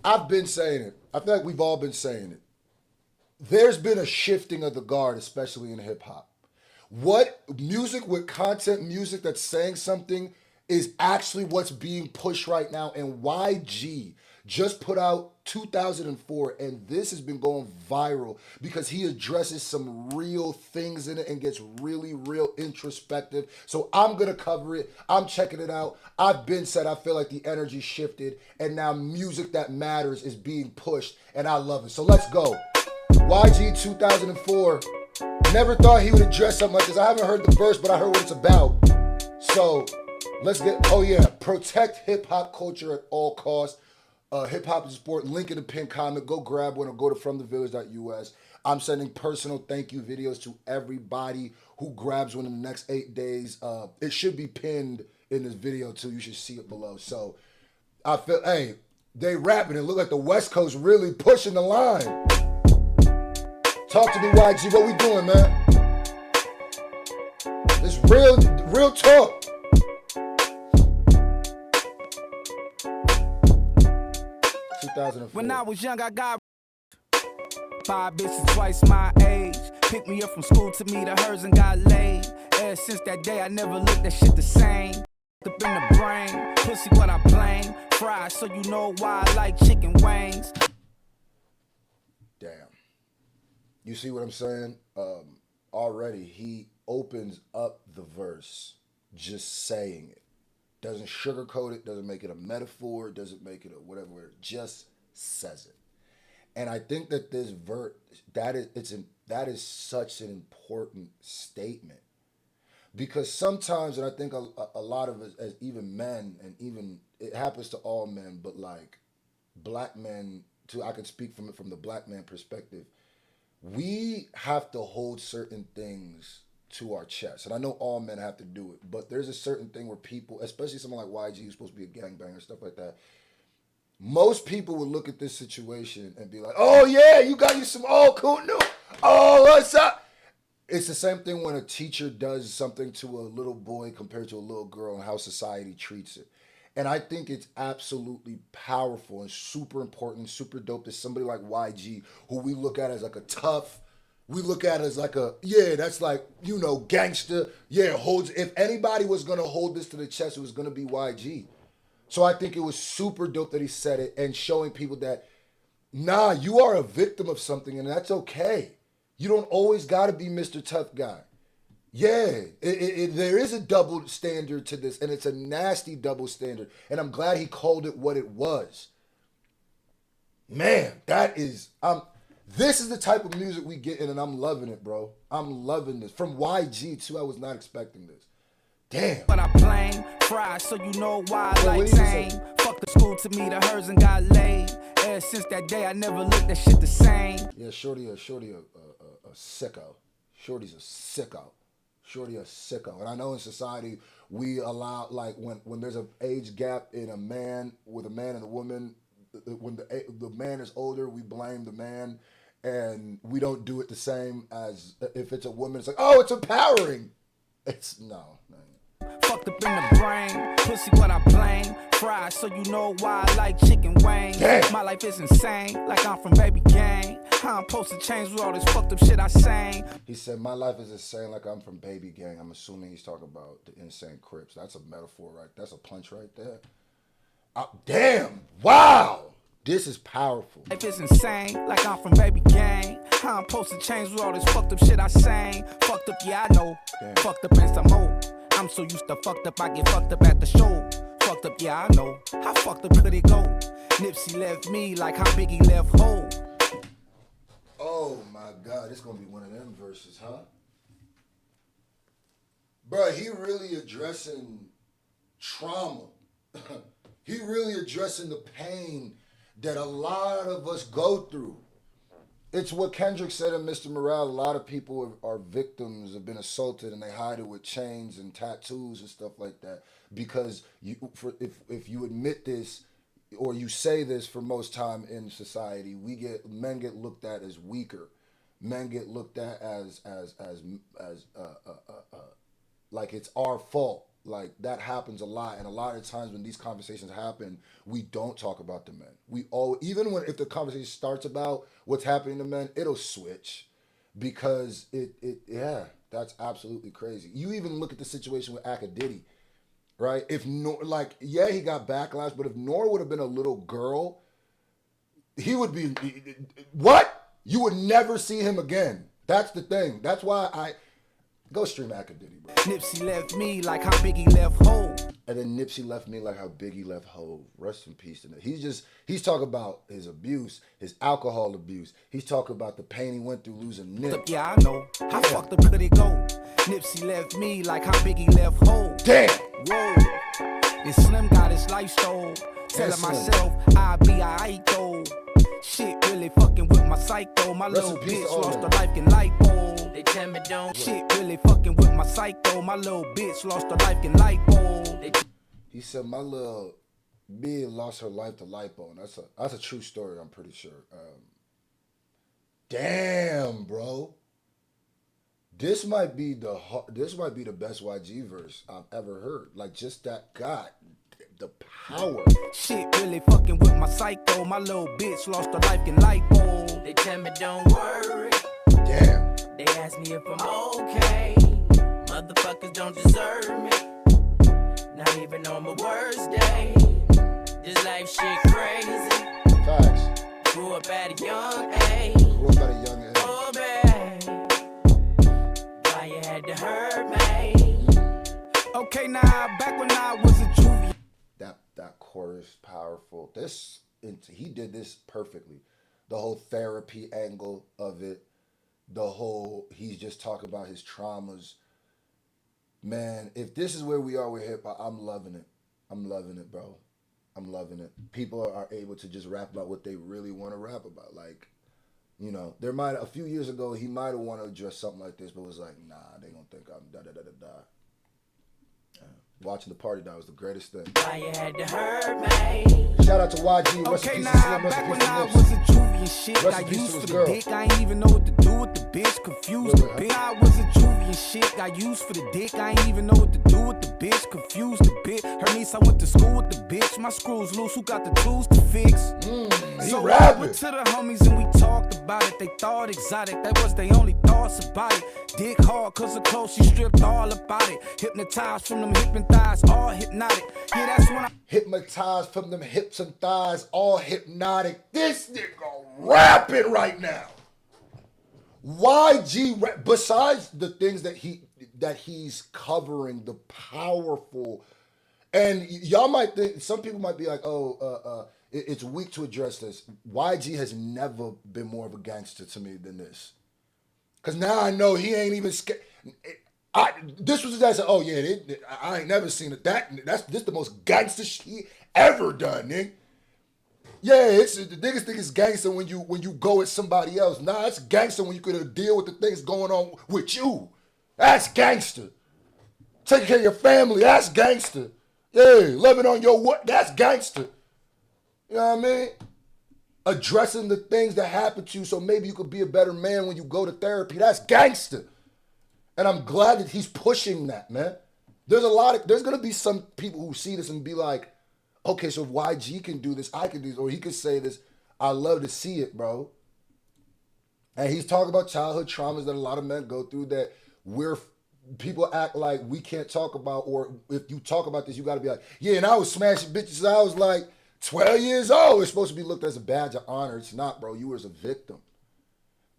I've been saying it. I feel like we've all been saying it. There's been a shifting of the guard, especially in hip hop. What music with content music that's saying something is actually what's being pushed right now. And YG just put out 2004, and this has been going viral because he addresses some real things in it and gets really, real introspective. So I'm gonna cover it. I'm checking it out. I've been said I feel like the energy shifted, and now music that matters is being pushed, and I love it. So let's go. YG 2004. Never thought he would address something like this. I haven't heard the verse, but I heard what it's about. So let's get, oh yeah, protect hip hop culture at all costs. Hip hop is a sport. Link in the pinned comment. Go grab one or go to fromthevillage.us. I'm sending personal thank you videos to everybody who grabs one in the next 8 days. It should be pinned in this video too. You should see it below. So I feel, hey, they rapping. It look like the West Coast really pushing the line. Talk to me, YG. What we doing, man? It's real talk. When I was young, I got 5 bitches twice my age. Picked me up from school to meet hers and got laid. Ever since that day, I never looked that shit the same. Up in the brain, pussy what I blame. Fried, so you know why I like chicken wings. Damn. You see what I'm saying? Already, he opens up the verse just saying it. Doesn't sugarcoat it, doesn't make it a metaphor, doesn't make it a whatever, it just says it. And I think that this verse, that is such an important statement. Because sometimes, and I think a lot of us, as even men, and even, it happens to all men, but like black men, too, I can speak from the black man perspective, we have to hold certain things to our chest. And I know all men have to do it, but there's a certain thing where people, especially someone like YG, who's supposed to be a gangbanger, stuff like that, most people would look at this situation and be like, oh yeah, you got you some, oh cool, no, oh what's up? It's the same thing when a teacher does something to a little boy compared to a little girl and how society treats it. And I think it's absolutely powerful and super important, super dope that somebody like YG, who we look at as like a tough, we look at as like a, yeah, that's like, you know, gangster. Yeah, holds, if anybody was going to hold this to the chest, it was going to be YG. So I think it was super dope that he said it and showing people that, nah, you are a victim of something and that's okay. You don't always got to be Mr. Tough Guy. Yeah, there is a double standard to this, and it's a nasty double standard. And I'm glad he called it what it was. Man, that is, this is the type of music we get in, and I'm loving it, bro. I'm loving this. From YG, too, I was not expecting this. Damn. But I blame fried, so you know why I like tame. Fuck the school to meet hers and got laid. Ever since that day, I never looked that shit the same. Yeah, Shorty a sicko. Shorty's a sicko. Shorty a sicko. And I know in society, we allow, like, when there's an age gap in a man, with a man and a woman, when the man is older, we blame the man, and we don't do it the same as if it's a woman. It's like, oh, it's empowering. It's, no. Fucked up in the brain, pussy what I blame. Fried, so you know why I like chicken wings. Damn. My life is insane, like I'm from Baby Gang. How I'm supposed to change with all this fucked up shit I sang. He said, my life is insane like I'm from Baby Gang. I'm assuming he's talking about the Insane Crips. That's a metaphor, right? That's a punch right there. Damn. Wow. This is powerful. Life is insane, like I'm from Baby Gang. How I'm supposed to change with all this fucked up shit I sang. Fucked up, yeah, I know. Damn. Fucked up and some more. I'm so used to fucked up, I get fucked up at the show. Fucked up, yeah, I know. How fucked up could it go? Nipsey left me like how Biggie left Hov. Oh my God, it's gonna be one of them verses, huh? Bruh, he really addressing trauma. He really addressing the pain that a lot of us go through. It's what Kendrick said in Mr. Morale. A lot of people are victims, have been assaulted, and they hide it with chains and tattoos and stuff like that. Because if you admit this, or you say this for most time in society, men get looked at as weaker. Men get looked at as like it's our fault. Like that happens a lot, and a lot of times when these conversations happen, we don't talk about the men. We all, even when if the conversation starts about what's happening to men, it'll switch because yeah, that's absolutely crazy. You even look at the situation with Akadidi, right? If no, like yeah, he got backlash, but if Nora would have been a little girl, he would be what? You would never see him again. That's the thing. That's why I go stream Akadidi, bro. Nipsey left me like how Biggie left Hov. And then Nipsey left me like how Biggie left Hov. Rest in peace to that. He's talking about his abuse, his alcohol abuse. He's talking about the pain he went through losing Nip. Yeah, I know. How fucked up could it go? Nipsey left me like how Biggie left Hov. Damn. Whoa. And Slim got his life stole. Telling myself I'll be alright though. Shit really fucking with my psycho. My little bitch lost her life in lipo. They tell me don't. Shit really fucking with my psycho. My little bitch lost her life in lipo. He said my little bitch lost her life to lipo, and that's a true story. I'm pretty sure. Damn, bro. This might be the best YG verse I've ever heard. Like just that God. The power. Shit really fucking with my psycho. My little bitch lost her life in lipo. They tell me don't worry. Damn. They ask me if I'm okay. Motherfuckers don't deserve me. Not even on my worst day. This life shit crazy. Facts. Grew up at a young age. Oh man, why you had to hurt me? Okay, now back when I was a juvie. That chorus powerful. He did this perfectly. The whole therapy angle of it. The whole he's just talking about his traumas. Man, if this is where we are with hip hop, I'm loving it. I'm loving it, bro. I'm loving it. People are able to just rap about what they really want to rap about. Like, you know, a few years ago he might have wanted to address something like this, but was like, nah, they gonna think I'm da da da da da. Watching the party down was the greatest thing. Why you had to hurt me? Shout out to YG. Okay, now back when I was a juvie and shit, got used for the dick. I ain't even know what to do with the bitch. Confused the bitch. I was a juvie and shit, got used for the dick. I ain't even know what to do with the bitch. Confused the bitch. Her niece, I went to school with the bitch. My screws loose. Who got the tools to fix? So I went to the homies and we talked about it. They thought exotic. That was their only thoughts about it. Dick hard cause of clothes. She stripped all about it. Hypnotized from them hip and thighs, all hypnotic. Yeah, that's when I hypnotized from them hips and thighs, all hypnotic. This nigga rapping right now. YG, besides the things that he's covering, the powerful, and y'all might think, some people might be like, it's weak to address this. YG has never been more of a gangster to me than this. Because now I know he ain't even scared. This was the guy said, oh yeah, I ain't never seen it. This the most gangster shit he ever done, nigga. Yeah, it's the niggas think it's gangster when you go at somebody else. Nah, it's gangster when you could deal with the things going on with you. That's gangster. Taking care of your family, that's gangster. Yeah, living on your what? That's gangster. You know what I mean? Addressing the things that happen to you so maybe you could be a better man when you go to therapy. That's gangster. And I'm glad that he's pushing that, man. There's going to be some people who see this and be like, okay, so if YG can do this, I can do this. Or he could say this, I love to see it, bro. And he's talking about childhood traumas that a lot of men go through that people act like we can't talk about, or if you talk about this, you got to be like, yeah, and I was smashing bitches. I was like 12 years old. It's supposed to be looked as a badge of honor. It's not, bro. You was a victim.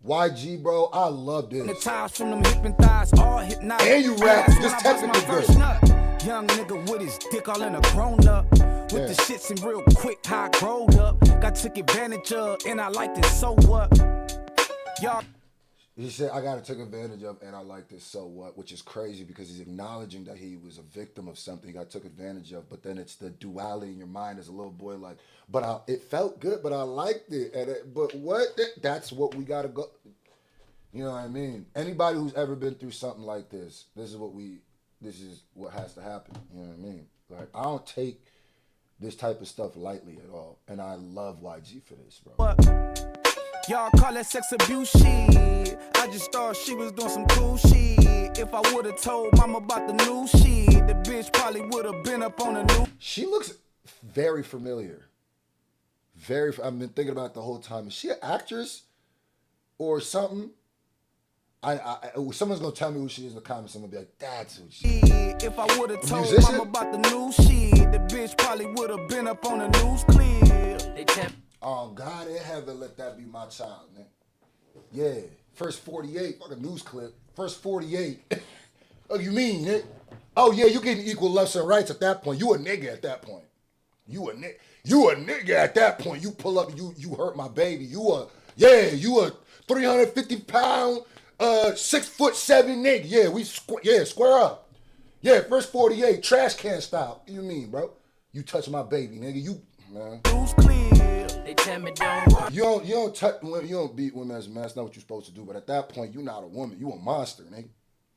YG, bro, I love this. From them hip and thighs, all hypnotic. And you rap, just technically good. Young nigga with his dick all in a grown up. With the shits in real quick, how I growed up. Got took advantage of, and I liked it, so what? Y'all. He said, I got took advantage of, and I like this, so what? Which is crazy because he's acknowledging that he was a victim of something he got took advantage of, but then it's the duality in your mind as a little boy, like, it felt good, but I liked it. But what? That's what we got to go. You know what I mean? Anybody who's ever been through something like this is what has to happen. You know what I mean? Like, I don't take this type of stuff lightly at all, and I love YG for this, bro. Y'all call that sex abuse shit. I just thought she was doing some cool shit. If I would've told mama about the new shit, the bitch probably would've been up on the new. She looks very familiar. I've been thinking about it the whole time. Is she an actress or something? Someone's gonna tell me who she is in the comments. I'm gonna be like, that's who she is. If I would've told mama about the new shit, the bitch probably would've been up on the news clip. Oh, God in heaven, let that be my child, man. Yeah, first 48, fucking news clip. First 48. Oh, you mean it? Oh yeah, you getting equal lefts and rights at that point. You a nigga at that point. You a nigga at that point. You pull up, you hurt my baby. You a 350-pound, 6'7" nigga. Yeah, square up. Yeah, first 48, trash can style. What you mean, bro? You touch my baby, nigga. You, man. They tell me don't. You don't touch women. You don't beat women as a man. That's not what you're supposed to do. But at that point, you're not a woman. You a monster, nigga.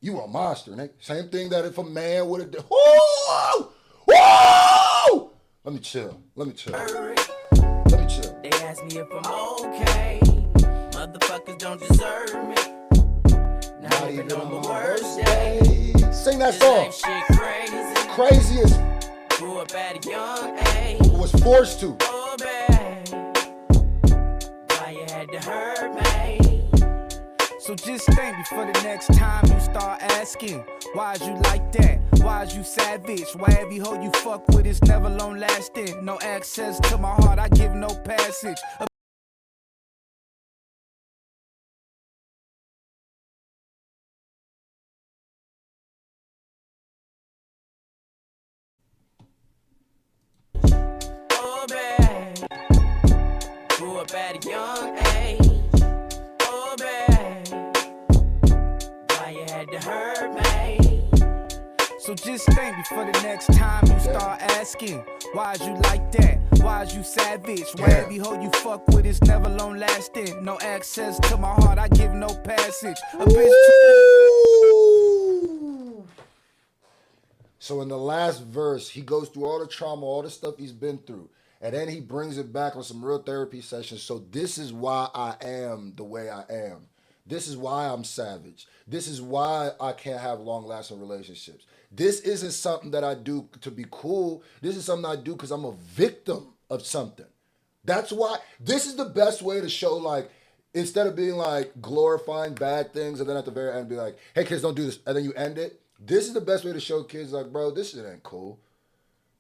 You a monster, nigga. Same thing that if a man would have done. Whoa! Whoa! Let me chill. Let me chill. They ask me if I'm okay. Motherfuckers don't deserve me. Not even on my worst day. Sing that song. Shit crazy. Craziest. Grew up at a young age. Was forced to. Oh, babe. Why you had to hurt me? So just think before the next time you start asking, why's you like that? Why's you savage? Why every hoe you fuck with is never long lasting? No access to my heart, I give no passage. Oh, babe. Grew up at a young age. Oh, babe. Why you had to hurt me? So just think before the next time you start asking, why's you like that? Why's you savage? Why every hoe you fuck with is never long lasting? No access to my heart, I give no passage. A bitch. So in the last verse, he goes through all the trauma, all the stuff he's been through. And then he brings it back on some real therapy sessions. So this is why I am the way I am. This is why I'm savage. This is why I can't have long-lasting relationships. This isn't something that I do to be cool. This is something I do because I'm a victim of something. That's why this is the best way to show, like, instead of being like glorifying bad things and then at the very end be like, hey kids, don't do this, and then you end it. This is the best way to show kids, like, bro, this shit ain't cool.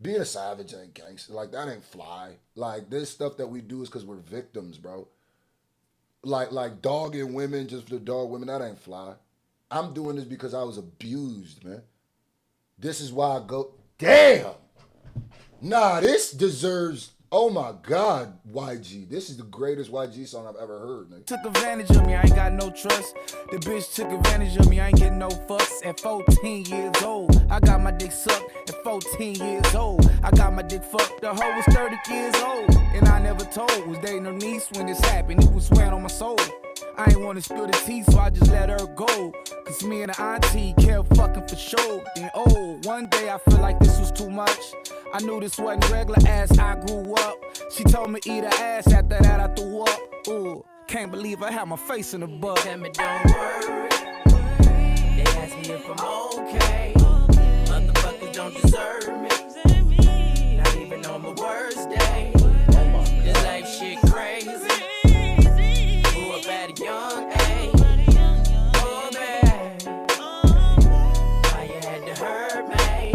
Being a savage ain't gangster. Like, that ain't fly. Like, this stuff that we do is because we're victims, bro. Like dogging women just for dog women, that ain't fly. I'm doing this because I was abused, man. This is why I go, damn. Nah, this deserves, oh my God, YG. This is the greatest YG song I've ever heard, nigga. Took advantage of me, I ain't got no trust. The bitch took advantage of me, I ain't getting no fucks. At 14 years old, I got my dick sucked. At 14 years old, I got my dick fucked. The hoe was 30 years old, and I never told. Was dating her niece when this happened, it was swearing on my soul. I ain't wanna spill the tea, so I just let her go. Cause me and the auntie kept fucking for sure. Then one day I feel like this was too much. I knew this wasn't regular as I grew up. She told me eat her ass, after that I threw up. Ooh, can't believe I had my face in the butt. Tell me don't worry. They ask me if I'm okay. Motherfuckers don't deserve me. Not even on my worst day. This life shit crazy. Grew up at a young age. Oh, babe. Why you had to hurt me?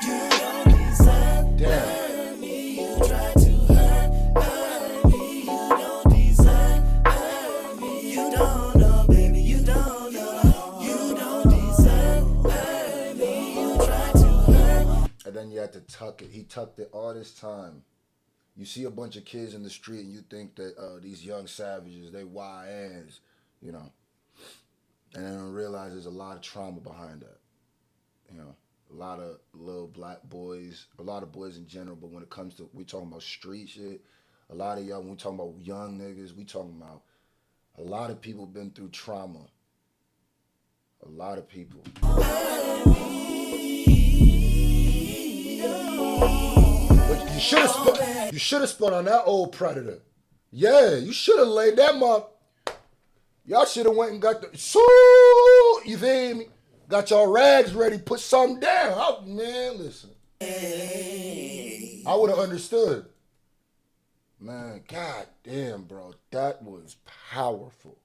You don't deserve me. You tried to hurt me. You don't deserve me. You don't know, baby. You don't know. You don't deserve me. You tried to hurt. And then you had to tuck it. He tucked it all this time. You see a bunch of kids in the street and you think that these young savages, they YNs, you know. And then I realize there's a lot of trauma behind that. You know, a lot of little black boys, a lot of boys in general, but when it comes to, we talking about street shit, a lot of young, when we talking about young niggas, we talking about a lot of people been through trauma. A lot of people. But you should have spun on that old Predator. Yeah, you should have laid that up. Y'all should have went and got the you feel me? Got your rags ready, put something down. Man, listen. I would have understood. Man, god damn, bro. That was powerful.